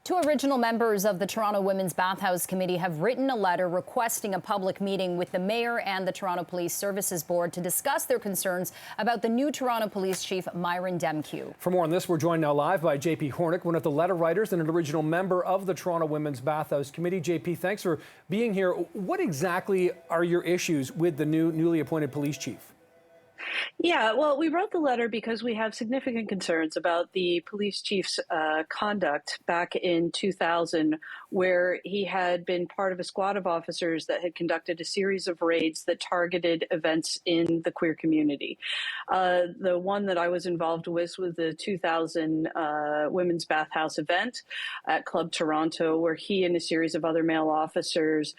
Two original members of the Toronto Women's Bathhouse Committee have written a letter requesting a public meeting with the mayor and the Toronto Police Services Board to discuss their concerns about the new Toronto Police Chief, Myron Demkiw. For more on this, we're joined now live by JP Hornick, one of the letter writers and an original member of the Toronto Women's Bathhouse Committee. JP, thanks for being here. What exactly are your issues with the newly appointed police chief? Yeah, well, we wrote the letter because we have significant concerns about the police chief's conduct back in 2000, where he had been part of a squad of officers that had conducted a series of raids that targeted events in the queer community. The one that I was involved with was the 2000 Women's Bathhouse event at Club Toronto, where he and a series of other male officers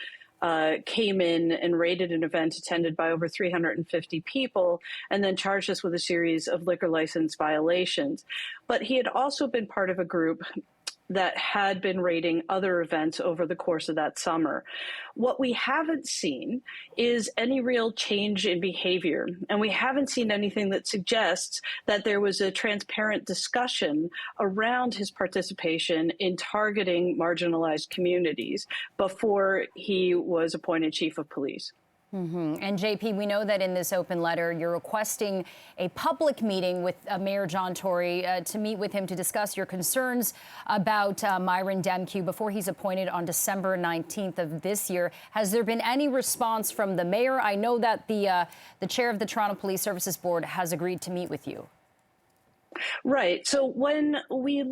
came in and raided an event attended by over 350 people and then charged us with a series of liquor license violations. But he had also been part of a group that had been raiding other events over the course of that summer. What we haven't seen is any real change in behavior, and we haven't seen anything that suggests that there was a transparent discussion around his participation in targeting marginalized communities before he was appointed chief of police. And JP, we know that in this open letter, you're requesting a public meeting with Mayor John Tory to meet with him to discuss your concerns about Myron Demkiw before he's appointed on December 19th of this year. Has there been any response from the mayor? I know that the chair of the Toronto Police Services Board has agreed to meet with you. Right. So when we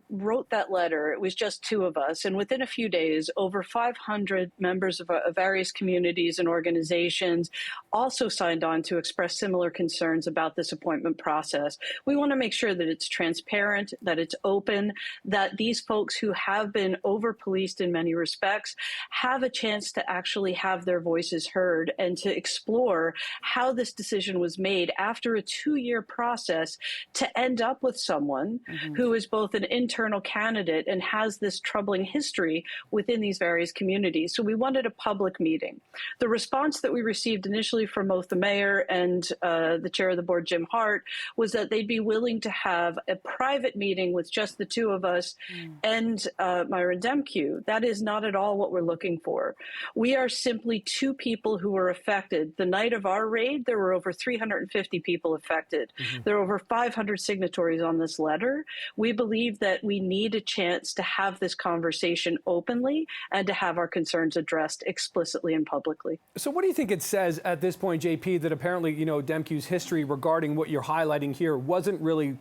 wrote that letter, it was just two of us. And within a few days, over 500 members of various communities and organizations also signed on to express similar concerns about this appointment process. We want to make sure that it's transparent, that it's open, that these folks who have been over-policed in many respects have a chance to actually have their voices heard and to explore how this decision was made after a 2-year process to end up with someone who is both an internal candidate and has this troubling history within these various communities. So we wanted a public meeting. The response that we received initially from both the mayor and the chair of the board, Jim Hart, was that they'd be willing to have a private meeting with just the two of us and Myron Demkiw. That is not at all what we're looking for. We are simply two people who were affected. The night of our raid, there were over 350 people affected. There were over 500 signatories on this letter. We believe that we need a chance to have this conversation openly and to have our concerns addressed explicitly and publicly. So what do you think it says at this point, JP, that apparently, Demkiw's history regarding what you're highlighting here wasn't really,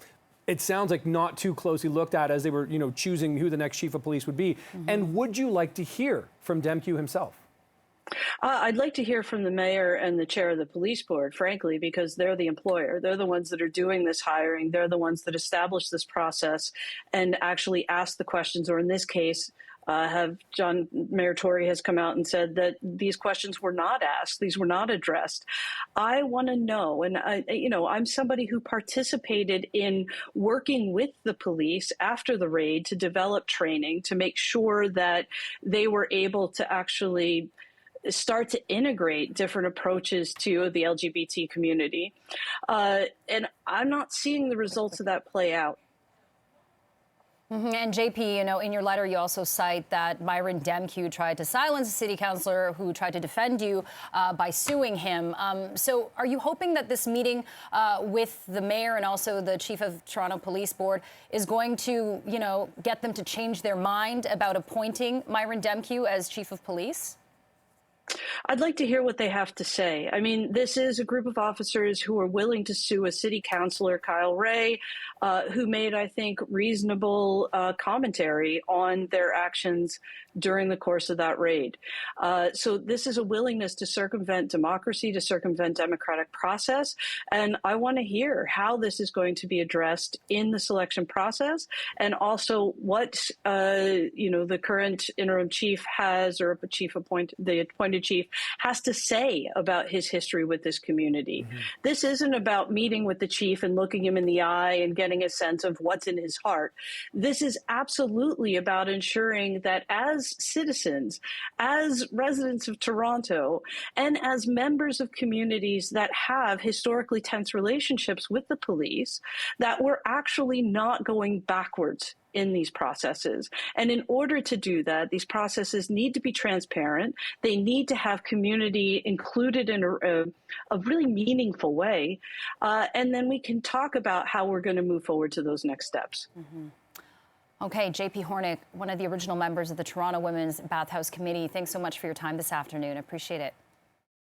it sounds like, not too closely looked at as they were, choosing who the next chief of police would be. And would you like to hear from Demkiw himself? I'd like to hear from the mayor and the chair of the police board, frankly, because they're the employer. They're the ones that are doing this hiring. They're the ones that establish this process and actually ask the questions, or in this case, Mayor Tory has come out and said that these questions were not asked. These were not addressed. I want to know, and I'm somebody who participated in working with the police after the raid to develop training to make sure that they were able to actually start to integrate different approaches to the LGBT community. And I'm not seeing the results of that play out. And JP, in your letter, you also cite that Myron Demkiw tried to silence a city councillor who tried to defend you by suing him. So are you hoping that this meeting with the mayor and also the chief of Toronto Police Board is going to, get them to change their mind about appointing Myron Demkiw as chief of police? I'd like to hear what they have to say. I mean, this is a group of officers who are willing to sue a city councillor, Kyle Ray, who made, I think, reasonable commentary on their actions during the course of that raid. So this is a willingness to circumvent democracy, to circumvent democratic process. And I want to hear how this is going to be addressed in the selection process, and also what, the current interim chief has, or the appointed chief has to say about his history with this community. This isn't about meeting with the chief and looking him in the eye and getting a sense of what's in his heart. This is absolutely about ensuring that as citizens, as residents of Toronto, and as members of communities that have historically tense relationships with the police, that we're actually not going backwards in these processes. And in order to do that, these processes need to be transparent. They need to have community included in a really meaningful way. And then we can talk about how we're going to move forward to those next steps. Okay, JP Hornick, one of the original members of the Toronto Women's Bathhouse Committee, thanks so much for your time this afternoon. Appreciate it.